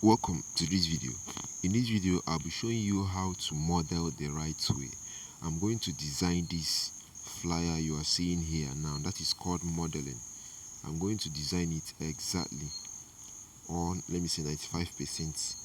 Welcome to this video. In this video, I'll be showing you how to model the right way. I'm going to design this flyer you are seeing here now. That is called modeling. I'm going to design it exactly, or let me say 95%.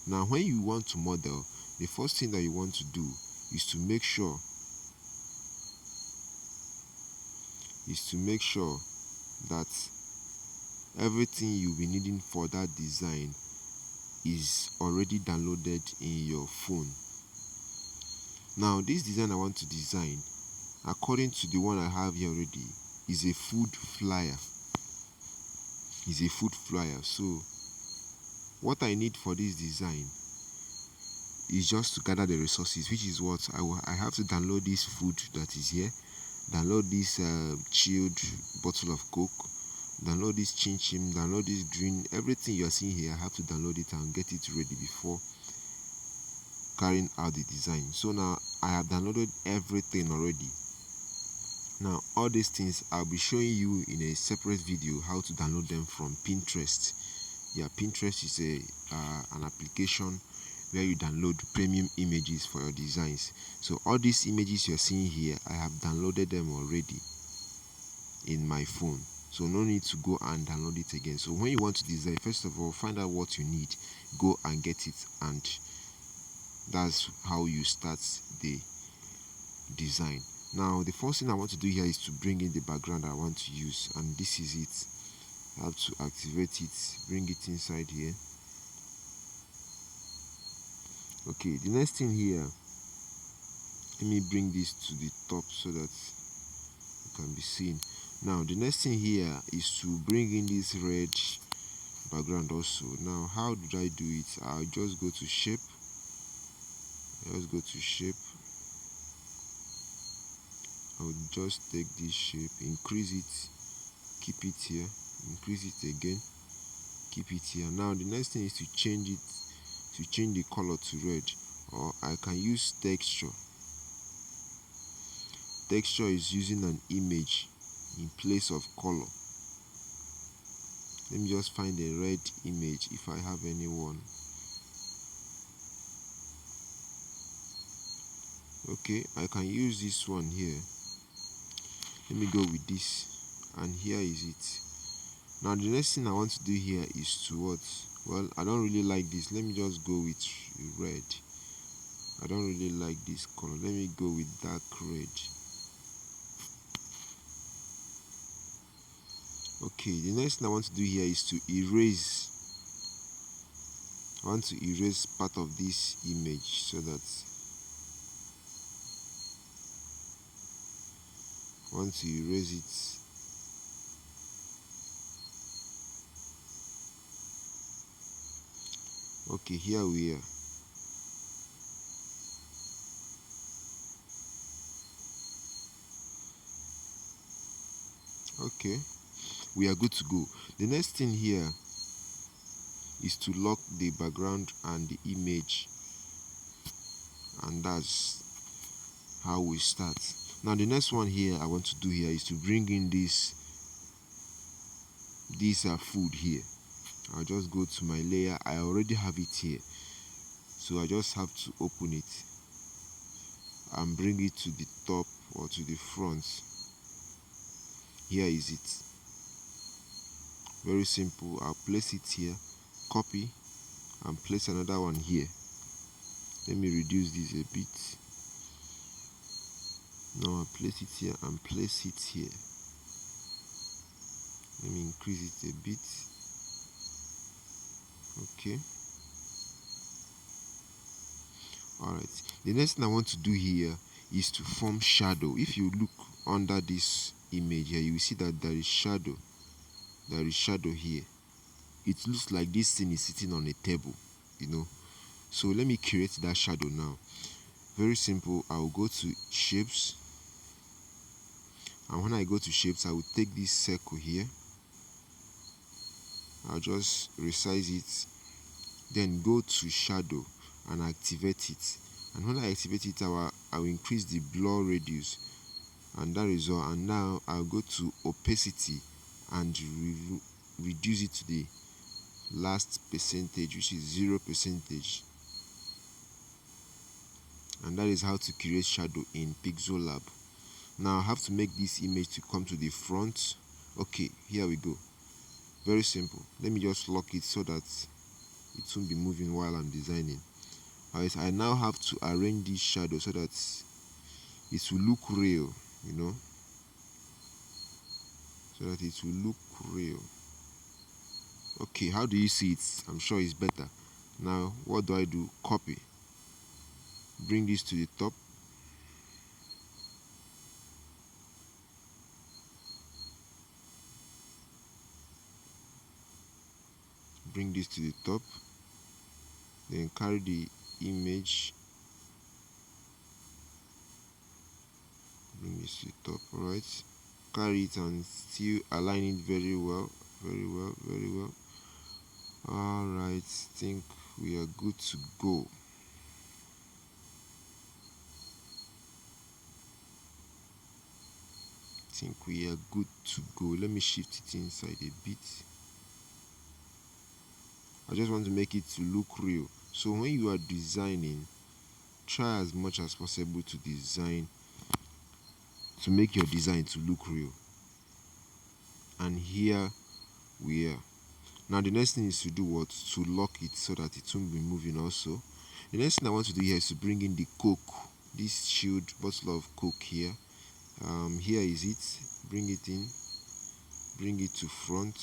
Now, when you want to model, the first thing that you want to do is to make sure that everything you'll be needing for that design is already downloaded in your phone. Now, this design I want to design, according to the one I have here already, is a food flyer. So what I need for this design is just to gather the resources, which is what I have to download this food that is here, download this chilled bottle of Coke, download this chin chin, download this green, everything you are seeing here. I have to download it and get it ready before carrying out the design. So now I have downloaded everything already. Now all these things I'll be showing you in a separate video how to download them from Pinterest. Yeah, Pinterest is an application where you download premium images for your designs. So all these images you're seeing here, I have downloaded them already in my phone, so no need to go and download it again. So when you want to design, first of all, find out what you need, go and get it, and that's how you start the design. Now the first thing I want to do here is to bring in the background I want to use, and this is it. I have to activate it, bring it inside here. Okay, the next thing here, let me bring this to the top so that it can be seen. Now the next thing here is to bring in this red background also. Now how did I do it? I'll just go to shape. I'll just take this shape, increase it, keep it here, increase it again, keep it here. Now the next thing is to change the color to red, or I can use texture. Texture is using an image in place of color. Let me just find a red image if I have any one. Okay, I can use this one here. Let me go with this, and here is it. Now the next thing I want to do here is to what? Well, I don't really like this. Let me just go with red. I don't really like this color. Let me go with dark red. Okay, the next thing I want to do here is to erase. I want to erase part of this image so that I want to erase it. Okay, here we are. Okay, we are good to go. The next thing here is to lock the background and the image, and that's how we start. Now the next one here I want to do here is to bring in this food here. I'll just go to my layer. I already have it here, so I just have to open it and bring it to the top or to the front. Here is it. Very simple. I'll place it here, copy, and place another one here. Let me reduce this a bit. Now I'll place it here and place it here. Let me increase it a bit. Okay. Alright. The next thing I want to do here is to form shadow. If you look under this image here, you will see that there is shadow. There is shadow here. It looks like this thing is sitting on a table, So let me create that shadow now. Very simple. I will go to shapes, and when I go to shapes, I will take this circle here. I'll just resize it, then go to shadow and activate it. And when I activate it, I will increase the blur radius, and that is all. And now I'll go to opacity and reduce it to the last percentage, which is 0%, and that is how to create shadow in PixelLab. Now I have to make this image to come to the front. Okay, here we go. Very simple. Let me just lock it so that it won't be moving while I'm designing. Alright, I now have to arrange this shadow so that it will look real, so that it will look real. Okay, how do you see it? I'm sure it's better. Now what do I do? Copy, bring this to the top, bring this to the top, then carry the image, bring this to the top. Alright, carry it and still align it very well, very well, very well. Alright, think we are good to go. Think we are good to go. Let me shift it inside a bit. I just want to make it to look real. So when you are designing, try as much as possible to make your design to look real. And here we are. Now the next thing is to do what? To lock it so that it won't be moving also. The next thing I want to do here is to bring in the Coke. This chilled bottle of Coke here. Here is it. Bring it in. Bring it to front.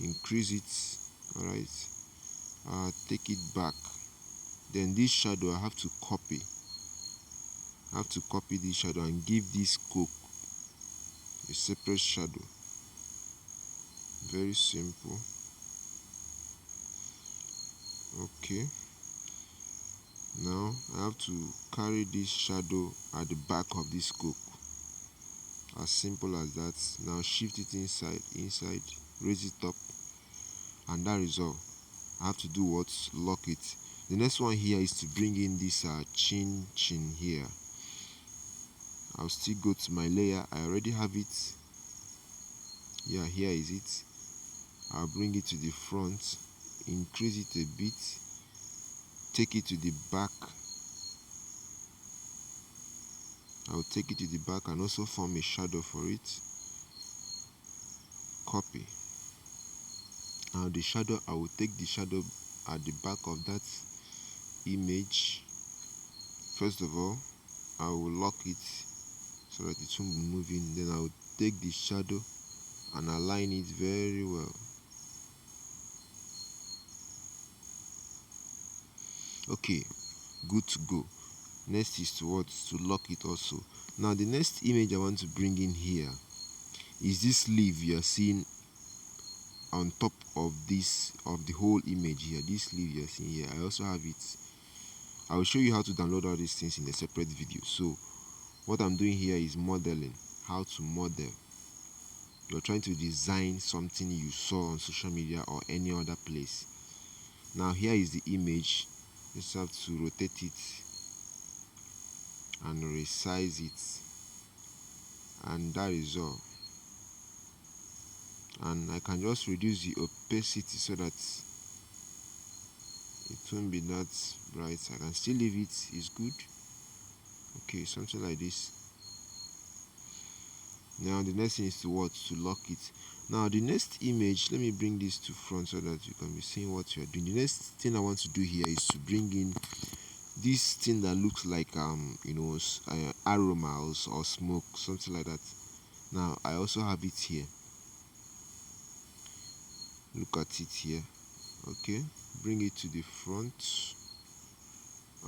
Increase it. Alright. Take it back. Then this shadow I have to copy. I have to copy this shadow and give this Coke a separate shadow. Very simple. Okay. Now I have to carry this shadow at the back of this Coke. As simple as that. Now shift it inside, raise it up, and that is all. I have to do what? Lock it. The next one here is to bring in this chin here. I'll still go to my layer. I already have it. Yeah, here is it. I'll bring it to the front, increase it a bit, take it to the back. I'll take it to the back and also form a shadow for it. Copy. Now the shadow, I will take the shadow at the back of that image. First of all, I will lock it so that it won't be moving. Then I will take the shadow and align it very well. Okay, good to go. Next is to lock it also. Now the next image I want to bring in here is this leaf you are seeing on top of the whole image here. This leaf you are seeing here, I also have it. I will show you how to download all these things in a separate video. So what I'm doing here is modeling. How to model. You're trying to design something you saw on social media or any other place. Now here is the image. Just have to rotate it and resize it, and that is all. And I can just reduce the opacity so that it won't be that bright. I can still leave it, it's good. Okay, something like this. Now the next thing is to lock it. Now the next image, let me bring this to front so that you can be seeing what you are doing. The next thing I want to do here is to bring in this thing that looks like aromas or smoke, something like that. Now I also have it here. Look at it here. Okay, bring it to the front.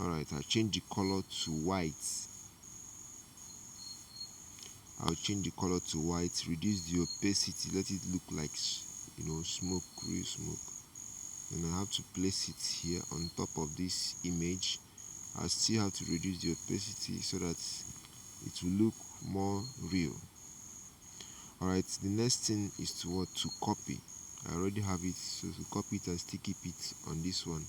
Alright, I'll change the color to white. Reduce the opacity, let it look like smoke, real smoke. Then I have to place it here on top of this image. I still have to reduce the opacity so that it will look more real. Alright, the next thing is to copy. I already have it, so to copy it and still keep it on this one.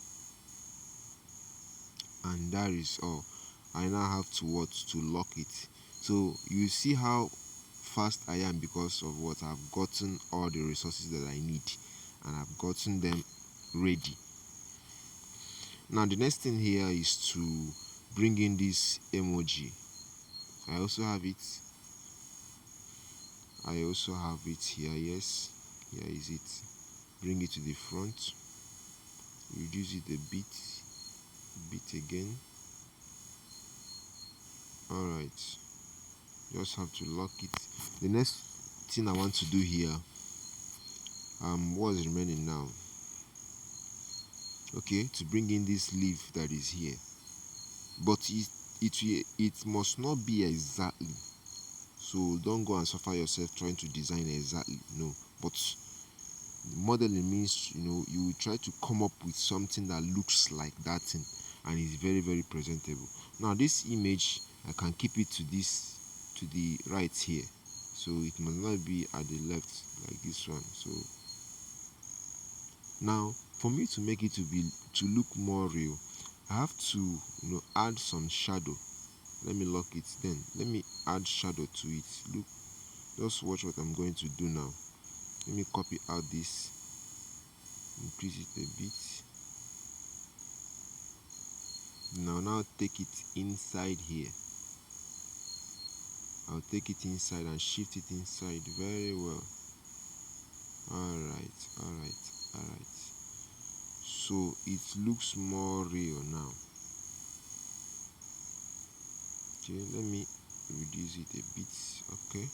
And that is all. I now have to lock it. So you see how fast I am because of I've gotten all the resources that I need. and I've gotten them ready. Now the next thing here is to bring in this emoji. I also have it here. Yes, here is it. Bring it to the front, reduce it a bit again. Alright, just have to lock it. The next thing I want to do here, what's remaining now? Okay, to bring in this leaf that is here, but it must not be exactly, so don't go and suffer yourself trying to design exactly. No, but modeling means, you will try to come up with something that looks like that thing and is very, very presentable. Now this image, I can keep it to the right here, so it must not be at the left like this one. So now for me to make it to look more real, I have to add some shadow. Let me lock it, then let me add shadow to it. Look, just watch what I'm going to do now. Let me copy out this, increase it a bit. Now take it inside here. I'll take it inside and shift it inside very well. Alright. So it looks more real now. Okay, let me reduce it a bit. Okay,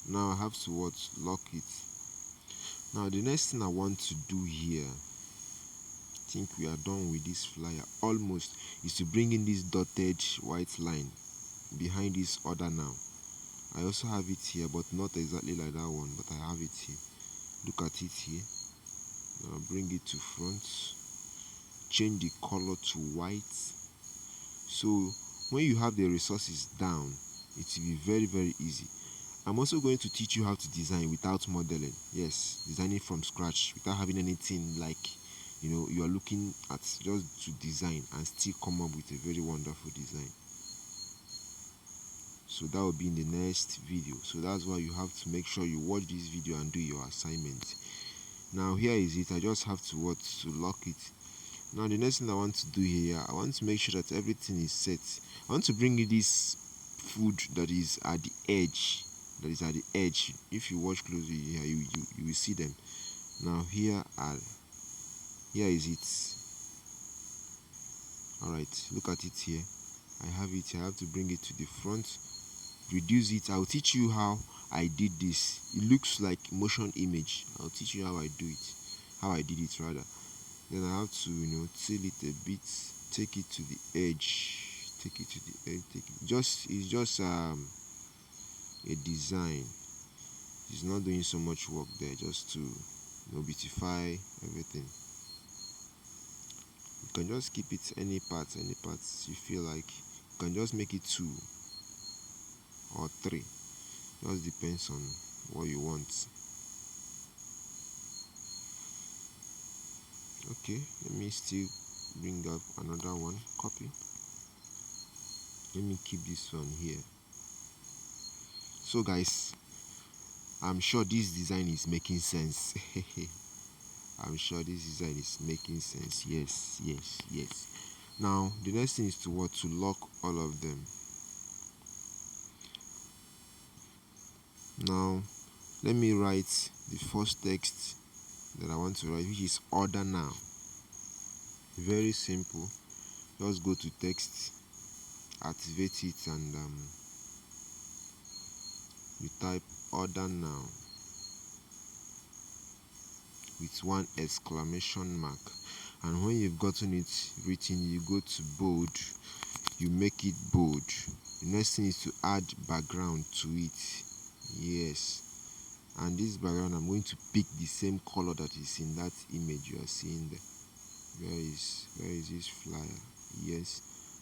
now I have to lock it. Now the next thing I want to do here, I think we are done with this flyer almost, is to bring in this dotted white line behind this order. Now I also have it here, but not exactly like that one, but I have it here. Look at it here. Now bring it to front, change the color to white. So when you have the resources down, it will be very, very easy. I'm also going to teach you how to design without modeling. Yes, designing from scratch without having anything like, you are looking at, just to design and still come up with a very wonderful design. So that will be in the next video. So that's why you have to make sure you watch this video and do your assignment. Now here is it. I just have to lock it. Now the next thing I want to do here, I want to make sure that everything is set. I want to bring you this food that is at the edge. If you watch closely here, you will see them. Now here is it. Alright, look at it here. I have it. I have to bring it to the front, reduce it. I'll teach you how I did this. It looks like motion image. I'll teach you how I did it rather. Then I have to tilt it a bit, take it to the edge, it's just a design. It's not doing so much work there, just to beautify everything. You can just keep it any parts you feel like. You can just make it 2 or 3. Just depends on what you want. Okay, let me still bring up another one. Copy. Let me keep this one here. So guys, I'm sure this design is making sense. I'm sure this design is making sense. Yes. Now the next thing is to lock all of them. Now let me write the first text that I want to write, which is order now. Very simple. Just go to text, activate it, and you type order now with 1 exclamation mark. And when you've gotten it written, you go to bold, you make it bold. The next thing is to add background to it. Yes, and this background, I'm going to pick the same color that is in that image you are seeing there. Where is this flyer? Yes,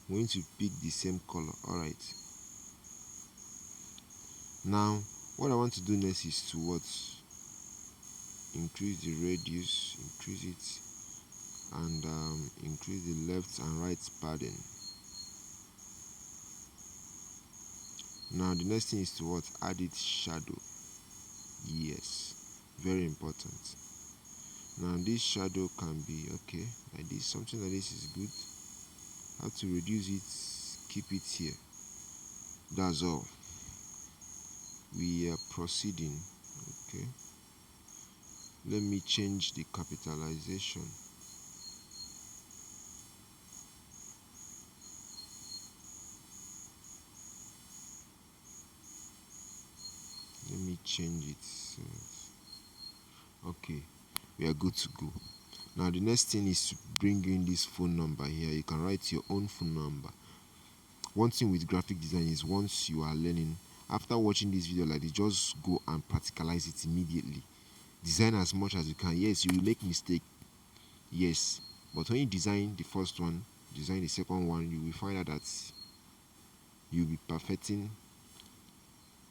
I'm going to pick the same color. Alright, now what I want to do next is to increase the radius, increase it, and increase the left and right padding. Now the next thing is to add it shadow. Yes, very important. Now this shadow can be okay like this. Something like this is good. How to reduce it, keep it here. That's all. We are proceeding. Okay, let me change the capitalization. Let me change it. Okay, we are good to go. Now the next thing is to bring in this phone number here. You can write your own phone number. One thing with graphic design is once you are learning, after watching this video like this, just go and practicalize it immediately. Design as much as you can. Yes, you will make mistake. Yes, but when you design the first one, design the second one, you will find out that you'll be perfecting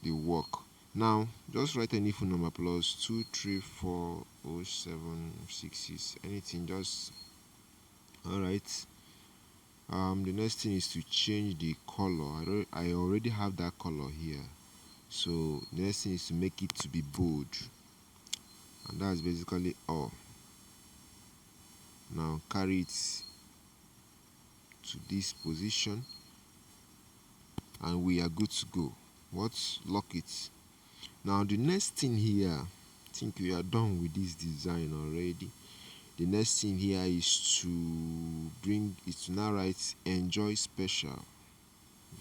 the work. Now, just write any phone number plus 2340766. Anything, just alright. The next thing is to change the color. I already have that color here. So the next thing is to make it to be bold. And that's basically all. Now carry it to this position and we are good to go. Lock it. Now the next thing here, I think we are done with this design already. The next thing here is to now write enjoy special.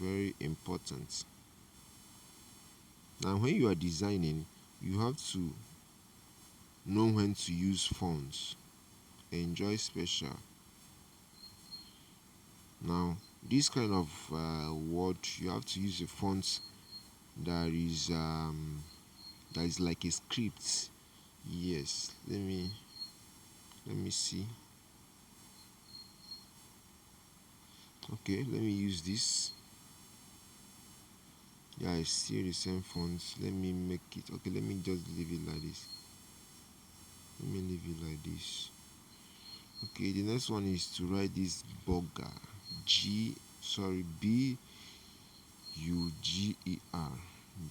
Very important. Now when you are designing, you have to know when to use fonts. Enjoy special. Now this kind of word, you have to use a font that is like a script. Yes, let me see. Okay, let me use this. Yeah, it's still the same font. Let me make it. Okay, let me just leave it like this. Let me leave it like this. Okay, the next one is to write this burger. B U G E R.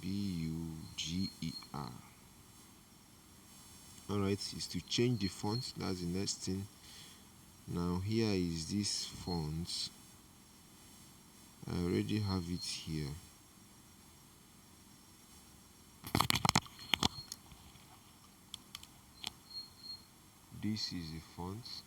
Buger. Alright, is to change the font. That's the next thing. Now here is this font. I already have it here. This is the font.